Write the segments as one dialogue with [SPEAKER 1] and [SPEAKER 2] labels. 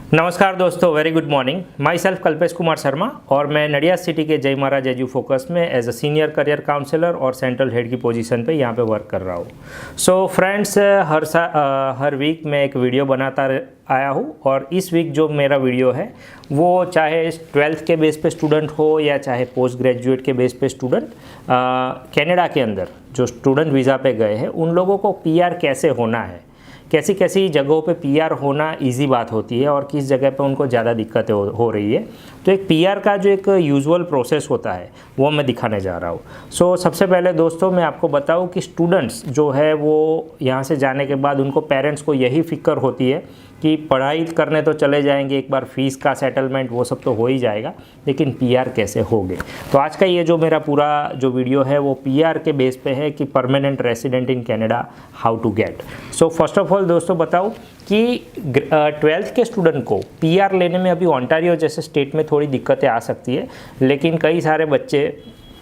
[SPEAKER 1] नमस्कार दोस्तों, very good morning. My self Kalpesh Kumar Sharma और मैं नडियाद सिटी के जय महाराज एजू फोकस में as a senior career counsellor और सेंट्रल हेड की पोजीशन पे यहाँ पे वर्क कर रहा हूँ। सो फ्रेंड्स, हर वीक मैं एक वीडियो बनाता आया हूँ और इस वीक जो मेरा वीडियो है वो चाहे 12th के बेस पे स्टूडेंट हो या चाहे पोस्ट ग्रेजुएट के बेस पे स्टूडेंट कनाडा के अंदर जो स्टूडेंट वीज़ा पे गए हैं उन लोगों को पीआर कैसे होना है, कैसी कैसी जगहों पे पीआर होना इजी बात होती है और किस जगह पे उनको ज़्यादा दिक्कतें हो रही है। तो एक पीआर का जो एक यूजुअल प्रोसेस होता है वो मैं दिखाने जा रहा हूँ। सो सबसे पहले दोस्तों मैं आपको बताऊँ कि स्टूडेंट्स जो है वो यहाँ से जाने के बाद उनको पेरेंट्स को यही फ़िक्र होती है कि पढ़ाई करने तो चले जाएंगे, एक बार फीस का सेटलमेंट वो सब तो हो ही जाएगा, लेकिन पीआर कैसे होगे। तो आज का ये जो मेरा पूरा जो वीडियो है वो पीआर के बेस पे है कि permanent resident in Canada how to get. So first of all दोस्तों बताऊँ कि 12th के स्टूडेंट को पीआर लेने में अभी ओंटारियो जैसे स्टेट में थोड़ी दिक्कतें आ सकती है, लेकिन कई सारे बच्चे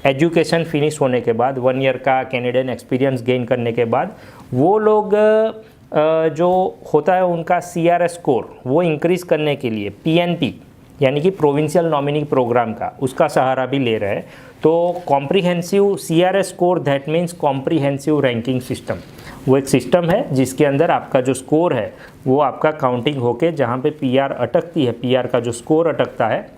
[SPEAKER 1] एजुकेशन फिनिश होने के बाद 1 ईयर का कैनेडियन एक्सपीरियंस गेन करने के बाद वो लोग जो होता है उनका CRS स्कोर वो इंक्रीज़ करने के लिए PNP यानी कि प्रोविंशियल नॉमिनी प्रोग्राम का उसका सहारा भी ले रहे हैं। तो comprehensive CRS score that means comprehensive ranking system, वो एक सिस्टम है जिसके अंदर आपका जो स्कोर है वो आपका काउंटिंग होके जहाँ पे पीआर अटकती है, पीआर का जो स्कोर अटकता है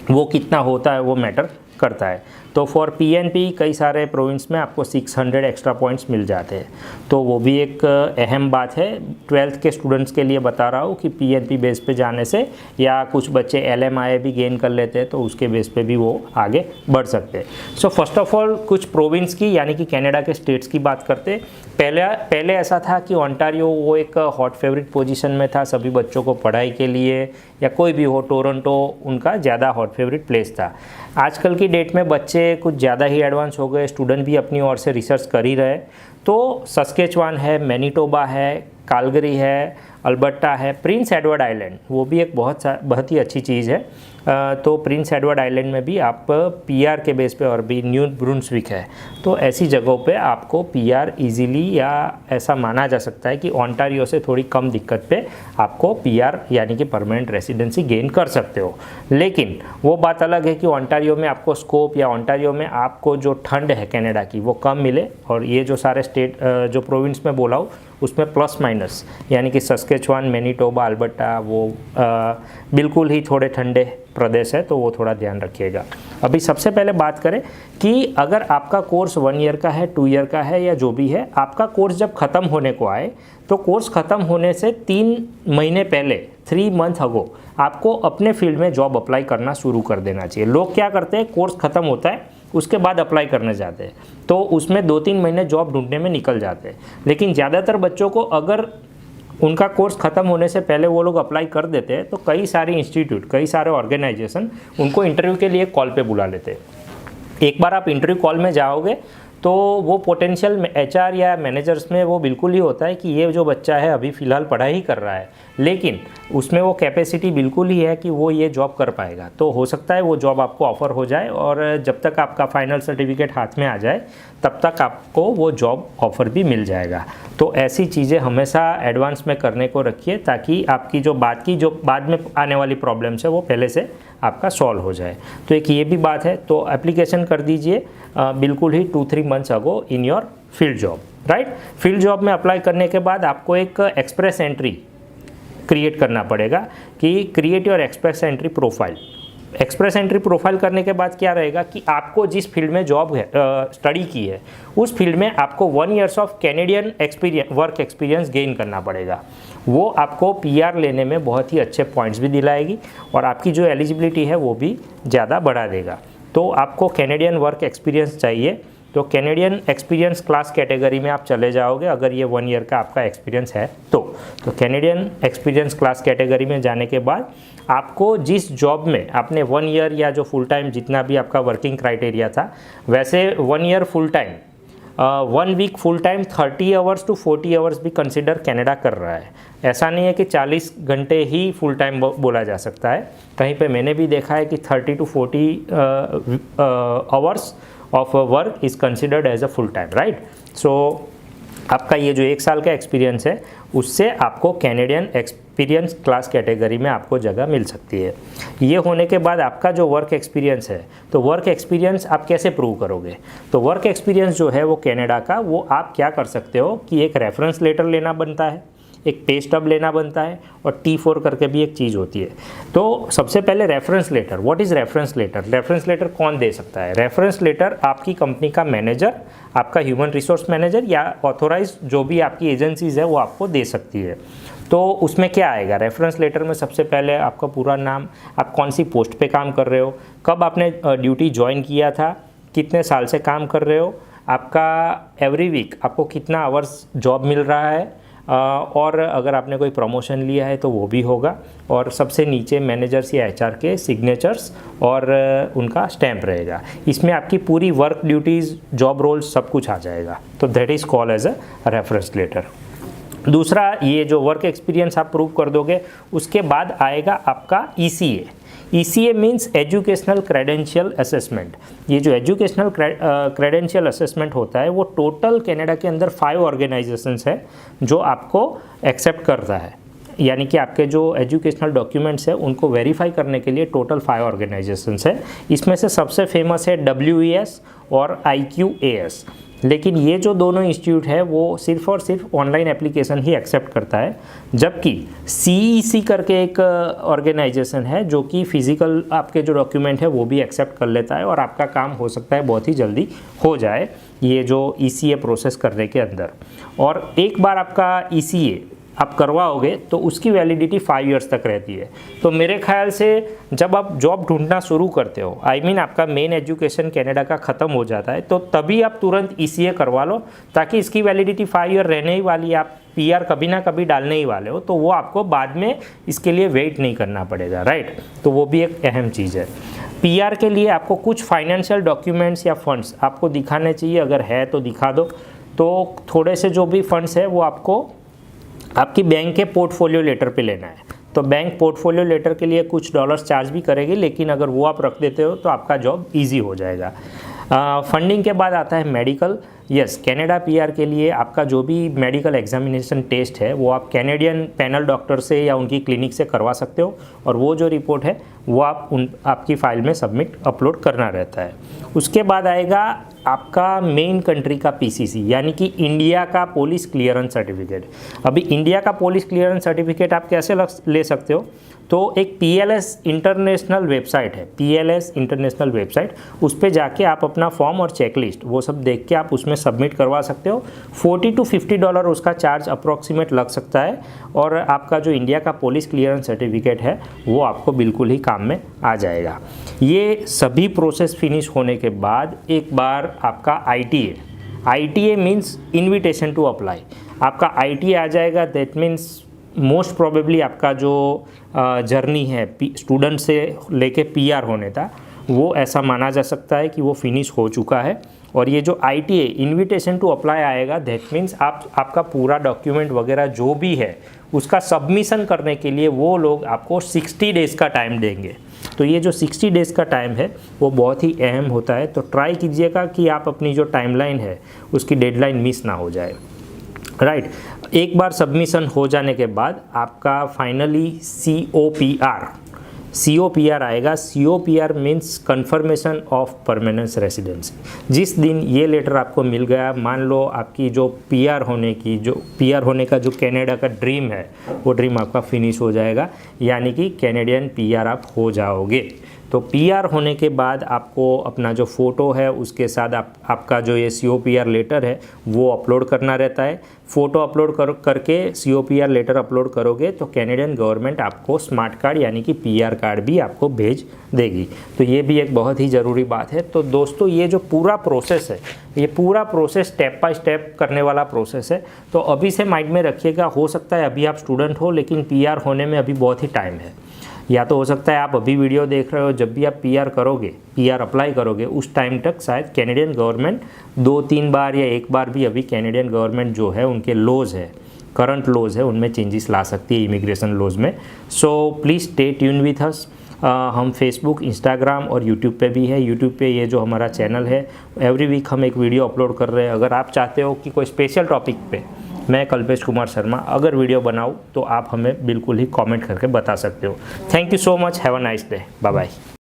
[SPEAKER 1] वो कितना होता है वो मैटर करता है। तो फॉर PNP कई सारे प्रोविंस में आपको 600 एक्स्ट्रा पॉइंट्स मिल जाते हैं, तो वो भी एक अहम बात है। 12th के स्टूडेंट्स के लिए बता रहा हूँ कि PNP बेस पे जाने से या कुछ बच्चे LMIA भी गेन कर लेते हैं तो उसके बेस पे भी वो आगे बढ़ सकते हैं। सो फर्स्ट ऑफ ऑल कुछ प्रोविंस की यानी कि कनाडा के स्टेट्स की बात करते। पहले ऐसा था कि ओंटारियो वो एक हॉट फेवरेट पोजीशन में था सभी बच्चों को पढ़ाई के लिए, या कोई भी हो, टोरंटो उनका ज़्यादा हॉट फेवरेट प्लेस था। आजकल की डेट में बच्चे कुछ ज़्यादा ही एडवांस हो गए, स्टूडेंट भी अपनी ओर से रिसर्च कर ही रहे। तो सस्केचुआन है, मैनीटोबा है, कैलगरी है, अल्बर्टा है, प्रिंस एडवर्ड आइलैंड वो भी एक बहुत ही अच्छी चीज़ है। तो प्रिंस एडवर्ड आइलैंड में भी आप पीआर के बेस पे, और भी न्यू ब्रुंसविक है, तो ऐसी जगहों पे आपको पीआर इजीली, या ऐसा माना जा सकता है कि ओंटारियो से थोड़ी कम दिक्कत पे आपको पीआर यानी कि परमानेंट रेसिडेंसी गेन कर सकते हो। लेकिन वो बात अलग है कि ओंटारियो में आपको स्कोप या ओंटारियो में आपको जो ठंड है कनाडा की वो कम मिले, और ये जो सारे स्टेट जो प्रोविंस में बोला हूँ उसमें प्लस माइनस यानी कि सस्केचुआन, मैनीटोबा, अल्बर्टा वो बिल्कुल ही थोड़े ठंडे प्रदेश है, तो वो थोड़ा ध्यान रखिएगा। अभी सबसे पहले बात करें कि अगर आपका कोर्स 1 ईयर का है, 2 ईयर का है, या जो भी है, आपका कोर्स जब ख़त्म होने को आए तो कोर्स ख़त्म होने से 3 महीने पहले 3 मंथ अगो आपको अपने फील्ड में जॉब अप्लाई करना शुरू कर देना चाहिए। लोग क्या करते हैं, कोर्स ख़त्म होता है उसके बाद अप्लाई करने जाते हैं, तो उसमें 2-3 महीने जॉब ढूंढने में निकल जाते हैं। लेकिन ज़्यादातर बच्चों को अगर उनका कोर्स ख़त्म होने से पहले वो लोग अप्लाई कर देते हैं तो कई सारे इंस्टीट्यूट, कई सारे ऑर्गेनाइजेशन उनको इंटरव्यू के लिए कॉल पे बुला लेते हैं। एक बार आप इंटरव्यू कॉल में जाओगे तो वो पोटेंशियल HR या मैनेजर्स में वो बिल्कुल ही होता है कि ये जो बच्चा है अभी फ़िलहाल पढ़ाई ही कर रहा है, लेकिन उसमें वो कैपेसिटी बिल्कुल ही है कि वो ये जॉब कर पाएगा। तो हो सकता है वो जॉब आपको ऑफ़र हो जाए, और जब तक आपका फाइनल सर्टिफिकेट हाथ में आ जाए तब तक आपको वो जॉब ऑफ़र भी मिल जाएगा। तो ऐसी चीज़ें हमेशा एडवांस में करने को रखिए ताकि आपकी जो बाद में आने वाली प्रॉब्लम्स है वो पहले से आपका सॉल्व हो जाए। तो एक ये भी बात है, तो एप्लीकेशन कर दीजिए बिल्कुल ही 2-3 months ago in your field job, right. Field job में अप्लाई करने के बाद आपको एक एक्सप्रेस एंट्री क्रिएट करना पड़ेगा कि create your express entry profile. Express entry profile करने के बाद क्या रहेगा कि आपको जिस फील्ड में जॉब है स्टडी की है उस फील्ड में आपको 1 years of Canadian work experience gain करना पड़ेगा। वो आपको पीआर लेने में बहुत ही अच्छे पॉइंट्स भी दिलाएगी और आपकी जो एलिजिबिलिटी है वो भी ज़्यादा बढ़ा देगा। तो आपको कैनेडियन वर्क एक्सपीरियंस चाहिए, तो कैनेडियन एक्सपीरियंस क्लास कैटेगरी में आप चले जाओगे अगर ये 1 ईयर का आपका एक्सपीरियंस है तो कैनेडियन एक्सपीरियंस क्लास कैटेगरी में जाने के बाद आपको जिस जॉब में आपने 1 ईयर या जो फुल टाइम जितना भी आपका वर्किंग क्राइटेरिया था, वैसे 1 year full time 1 week full time 30 hours to 40 hours भी कंसिडर कनाडा कर रहा है। ऐसा नहीं है कि 40 घंटे ही फुल टाइम बोला जा सकता है, कहीं पे मैंने भी देखा है कि 30 to 40 hours of work is considered as a full time, right. So आपका ये जो 1 साल का एक्सपीरियंस है उससे आपको कैनेडियन एक्सपीरियंस क्लास कैटेगरी में आपको जगह मिल सकती है। ये होने के बाद आपका जो वर्क एक्सपीरियंस है, तो वर्क एक्सपीरियंस आप कैसे प्रूव करोगे? तो वर्क एक्सपीरियंस जो है वो कनाडा का, वो आप क्या कर सकते हो कि एक रेफरेंस लेटर लेना बनता है, एक पे स्टब लेना बनता है, और T4 करके भी एक चीज़ होती है। तो सबसे पहले reference letter. What is reference letter? Reference letter कौन दे सकता है? रेफरेंस लेटर आपकी कंपनी का मैनेजर, आपका ह्यूमन रिसोर्स मैनेजर या ऑथोराइज जो भी आपकी एजेंसीज है वो आपको दे सकती है। तो उसमें क्या आएगा? रेफरेंस लेटर में सबसे पहले आपका पूरा नाम, आप कौन सी पोस्ट पे काम कर रहे हो, कब आपने ड्यूटी ज्वाइन किया था, कितने साल से काम कर रहे हो, आपका एवरी वीक आपको कितना आवर्स जॉब मिल रहा है, और अगर आपने कोई प्रमोशन लिया है तो वो भी होगा, और सबसे नीचे मैनेजर्स या HR के सिग्नेचर्स और उनका स्टैम्प रहेगा। इसमें आपकी पूरी वर्क ड्यूटीज़, जॉब रोल्स सब कुछ आ जाएगा। तो that is called as a reference letter. दूसरा, ये जो वर्क एक्सपीरियंस आप प्रूव कर दोगे, उसके बाद आएगा आपका ECA। ECA means educational credential assessment. ये जो एजुकेशनल क्रेडेंशियल असेसमेंट होता है वो टोटल कनाडा के अंदर 5 ऑर्गेनाइजेशंस है जो आपको एक्सेप्ट करता है, यानी कि आपके जो एजुकेशनल डॉक्यूमेंट्स हैं उनको वेरीफाई करने के लिए टोटल 5 ऑर्गेनाइजेशंस है। इसमें से सबसे फेमस है WES और IQAS। लेकिन ये जो दोनों इंस्टीट्यूट है वो सिर्फ और सिर्फ ऑनलाइन एप्लीकेशन ही एक्सेप्ट करता है, जबकि CEC करके एक ऑर्गेनाइजेशन है जो कि फिजिकल आपके जो डॉक्यूमेंट है वो भी एक्सेप्ट कर लेता है, और आपका काम हो सकता है बहुत ही जल्दी हो जाए ये जो ECA प्रोसेस करने के अंदर। और एक बार आपका ECA आप करवाओगे तो उसकी वैलिडिटी 5 इयर्स तक रहती है। तो मेरे ख्याल से जब आप जॉब ढूंढना शुरू करते हो, आपका मेन एजुकेशन कनाडा का ख़त्म हो जाता है, तो तभी आप तुरंत ECA करवा लो, ताकि इसकी वैलिडिटी 5 ईयर रहने ही वाली है। आप PR कभी ना कभी डालने ही वाले हो, तो वो आपको बाद में इसके लिए वेट नहीं करना पड़ेगा, राइट? तो वो भी एक अहम चीज़ है। PR के लिए आपको कुछ फाइनेंशियल डॉक्यूमेंट्स या फंड्स आपको दिखाने चाहिए, अगर है तो दिखा दो। तो थोड़े से जो भी फंड्स है वो आपको आपकी बैंक के पोर्टफोलियो लेटर पे लेना है। तो बैंक पोर्टफोलियो लेटर के लिए कुछ डॉलर्स चार्ज भी करेगी, लेकिन अगर वो आप रख देते हो तो आपका जॉब इजी हो जाएगा। फंडिंग के बाद आता है मेडिकल। यस, कनाडा PR के लिए आपका जो भी मेडिकल एग्जामिनेशन टेस्ट है वो आप कैनेडियन पैनल डॉक्टर से या उनकी क्लिनिक से करवा सकते हो, और वो जो रिपोर्ट है वो आपकी फ़ाइल में अपलोड करना रहता है। उसके बाद आएगा आपका मेन कंट्री का PCC, यानी कि इंडिया का पुलिस क्लियरेंस सर्टिफिकेट। अभी इंडिया का पुलिस क्लियरेंस सर्टिफिकेट आप कैसे ले सकते हो? तो एक PLS इंटरनेशनल वेबसाइट है, PLS इंटरनेशनल वेबसाइट, उस पर जाके आप अपना फॉर्म और चेकलिस्ट वो सब देख के आप उसमें सबमिट करवा सकते हो। $40 to $50 उसका चार्ज अप्रॉक्सीमेट लग सकता है, और आपका जो इंडिया का पुलिस क्लियरेंस सर्टिफिकेट है वो आपको बिल्कुल ही काम में आ जाएगा। ये सभी प्रोसेस फिनिश होने के बाद एक बार आपका ITA means invitation to apply, आपका ITA आ जाएगा। दैट मीन्स मोस्ट प्रोबेबली आपका जो जर्नी है स्टूडेंट से लेके PR होने तक, वो ऐसा माना जा सकता है कि वो फिनिश हो चुका है। और ये जो ITA इन्विटेशन टू अप्लाई आएगा, दैट मीन्स आपका पूरा डॉक्यूमेंट वगैरह जो भी है उसका सबमिशन करने के लिए वो लोग आपको 60 डेज़ का टाइम देंगे। तो ये जो 60 डेज़ का टाइम है वो बहुत ही अहम होता है। तो ट्राई कीजिएगा कि आप अपनी जो टाइमलाइन है उसकी डेडलाइन मिस ना हो जाए, राइट? एक बार सबमिशन हो जाने के बाद आपका फाइनली COPR आएगा। COPR means confirmation of permanence residency. जिस दिन ये लेटर आपको मिल गया, मान लो आपकी जो PR होने का जो कनाडा का ड्रीम है वो ड्रीम आपका फिनिश हो जाएगा, यानी कि कैनेडियन PR आप हो जाओगे। तो PR होने के बाद आपको अपना जो फ़ोटो है उसके साथ आपका जो ये COPR लेटर है वो अपलोड करना रहता है। फ़ोटो अपलोड करके COPR लेटर अपलोड करोगे तो कैनेडियन गवर्नमेंट आपको स्मार्ट कार्ड यानी कि PR कार्ड भी आपको भेज देगी। तो ये भी एक बहुत ही ज़रूरी बात है। तो दोस्तों, ये जो पूरा प्रोसेस है, ये पूरा प्रोसेस स्टेप बाय स्टेप करने वाला प्रोसेस है। तो अभी से माइंड में रखिएगा, हो सकता है अभी आप स्टूडेंट हो लेकिन PR होने में अभी बहुत ही टाइम है, या तो हो सकता है आप अभी वीडियो देख रहे हो, जब भी आप PR अप्लाई करोगे उस टाइम तक शायद कैनेडियन गवर्नमेंट 2-3 बार या एक बार भी अभी कैनेडियन गवर्नमेंट जो है उनके लॉज है, करंट लॉज है, उनमें चेंजेस ला सकती है इमिग्रेशन लॉज में। So please stay tune with us. हम फेसबुक, इंस्टाग्राम और यूट्यूब पे भी है। यूट्यूब पे ये जो हमारा चैनल है, एवरी वीक हम एक वीडियो अपलोड कर रहे हैं। अगर आप चाहते हो कि कोई स्पेशल टॉपिक पे मैं कल्पेश कुमार शर्मा अगर वीडियो बनाऊँ तो आप हमें बिल्कुल ही कमेंट करके बता सकते हो। Thank you so much, have a nice day, bye bye.